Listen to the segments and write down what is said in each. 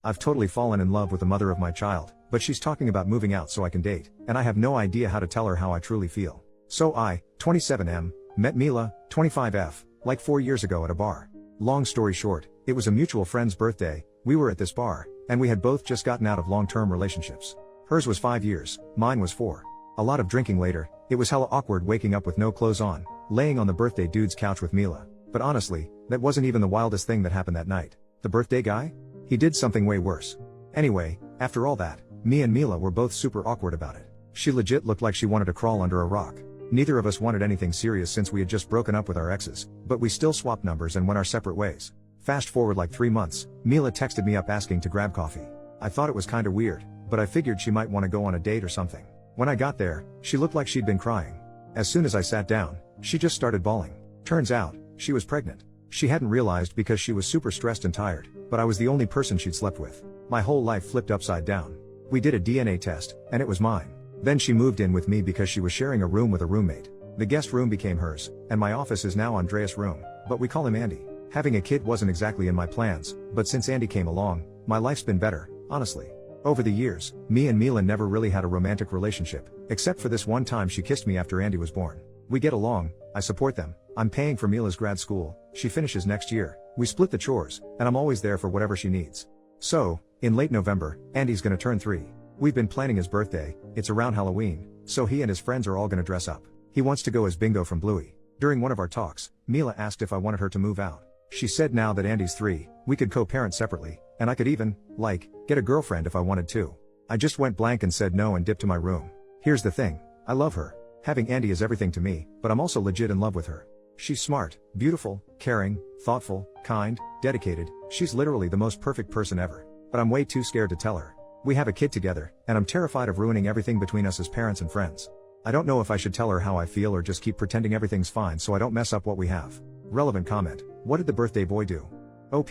I've totally fallen in love with the mother of my child, but she's talking about moving out so I can date, and I have no idea how to tell her how I truly feel. So I, 27M, met Mila, 25F, like 4 years ago at a bar. Long story short, it was a mutual friend's birthday, we were at this bar, and we had both just gotten out of long-term relationships. Hers was 5 years, mine was 4. A lot of drinking later, it was hella awkward waking up with no clothes on, laying on the birthday dude's couch with Mila. But honestly, that wasn't even the wildest thing that happened that night. The birthday guy? He did something way worse. Anyway, after all that, me and Mila were both super awkward about it. She legit looked like she wanted to crawl under a rock. Neither of us wanted anything serious since we had just broken up with our exes, but we still swapped numbers and went our separate ways. Fast forward like 3 months, Mila texted me up asking to grab coffee. I thought it was kinda weird, but I figured she might want to go on a date or something. When I got there, she looked like she'd been crying. As soon as I sat down, she just started bawling. Turns out, she was pregnant. She hadn't realized because she was super stressed and tired, but I was the only person she'd slept with. My whole life flipped upside down. We did a DNA test, and it was mine. Then she moved in with me because she was sharing a room with a roommate. The guest room became hers, and my office is now Andreas' room, but we call him Andy. Having a kid wasn't exactly in my plans, but since Andy came along, my life's been better, honestly. Over the years, me and Mila never really had a romantic relationship, except for this one time she kissed me after Andy was born. We get along, I support them, I'm paying for Mila's grad school, she finishes next year, we split the chores, and I'm always there for whatever she needs. So, in late November, Andy's gonna turn 3. We've been planning his birthday, it's around Halloween, so he and his friends are all gonna dress up. He wants to go as Bingo from Bluey. During one of our talks, Mila asked if I wanted her to move out. She said now that Andy's 3, we could co-parent separately, and I could even, get a girlfriend if I wanted to. I just went blank and said no and dipped to my room. Here's the thing, I love her. Having Andy is everything to me, but I'm also legit in love with her. She's smart, beautiful, caring, thoughtful, kind, dedicated, she's literally the most perfect person ever. But I'm way too scared to tell her. We have a kid together, and I'm terrified of ruining everything between us as parents and friends. I don't know if I should tell her how I feel or just keep pretending everything's fine so I don't mess up what we have. Relevant comment, what did the birthday boy do? OP,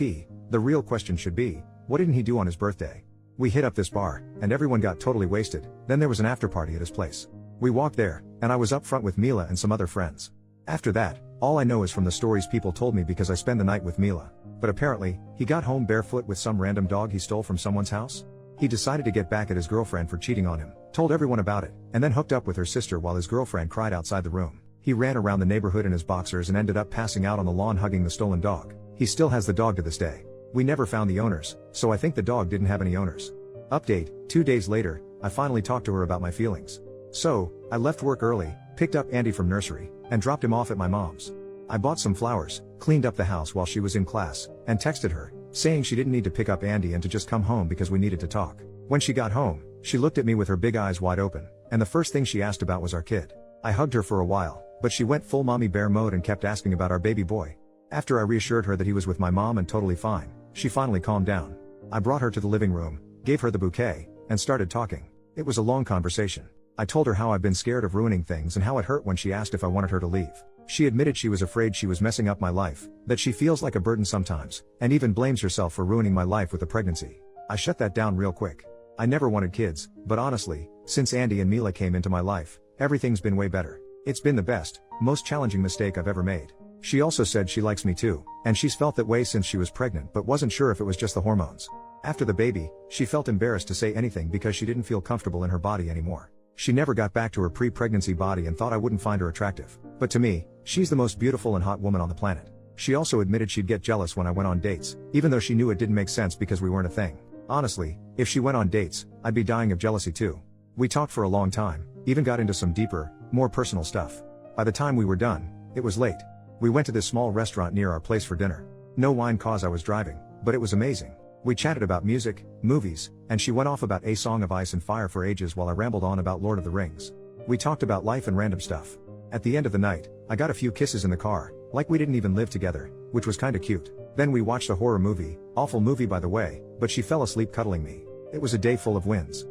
the real question should be, what didn't he do on his birthday? We hit up this bar, and everyone got totally wasted, then there was an after party at his place. We walked there, and I was up front with Mila and some other friends. After that, all I know is from the stories people told me because I spent the night with Mila. But apparently, he got home barefoot with some random dog he stole from someone's house. He decided to get back at his girlfriend for cheating on him, told everyone about it, and then hooked up with her sister while his girlfriend cried outside the room. He ran around the neighborhood in his boxers and ended up passing out on the lawn hugging the stolen dog. He still has the dog to this day. We never found the owners, so I think the dog didn't have any owners. Update, 2 days later, I finally talked to her about my feelings. So, I left work early, picked up Andy from nursery, and dropped him off at my mom's. I bought some flowers, cleaned up the house while she was in class, and texted her, saying she didn't need to pick up Andy and to just come home because we needed to talk. When she got home, she looked at me with her big eyes wide open, and the first thing she asked about was our kid. I hugged her for a while, but she went full mommy bear mode and kept asking about our baby boy. After I reassured her that he was with my mom and totally fine, she finally calmed down. I brought her to the living room, gave her the bouquet, and started talking. It was a long conversation. I told her how I've been scared of ruining things and how it hurt when she asked if I wanted her to leave. She admitted she was afraid she was messing up my life, that she feels like a burden sometimes, and even blames herself for ruining my life with the pregnancy. I shut that down real quick. I never wanted kids, but honestly, since Andy and Mila came into my life, everything's been way better. It's been the best, most challenging mistake I've ever made. She also said she likes me too, and she's felt that way since she was pregnant but wasn't sure if it was just the hormones. After the baby, she felt embarrassed to say anything because she didn't feel comfortable in her body anymore. She never got back to her pre-pregnancy body and thought I wouldn't find her attractive. But to me, she's the most beautiful and hot woman on the planet. She also admitted she'd get jealous when I went on dates, even though she knew it didn't make sense because we weren't a thing. Honestly, if she went on dates, I'd be dying of jealousy too. We talked for a long time, even got into some deeper, more personal stuff. By the time we were done, it was late. We went to this small restaurant near our place for dinner. No wine cause I was driving, but it was amazing. We chatted about music, movies, and she went off about A Song of Ice and Fire for ages while I rambled on about Lord of the Rings. We talked about life and random stuff. At the end of the night, I got a few kisses in the car, like we didn't even live together, which was kinda cute. Then we watched a horror movie, awful movie by the way, but she fell asleep cuddling me. It was a day full of wins.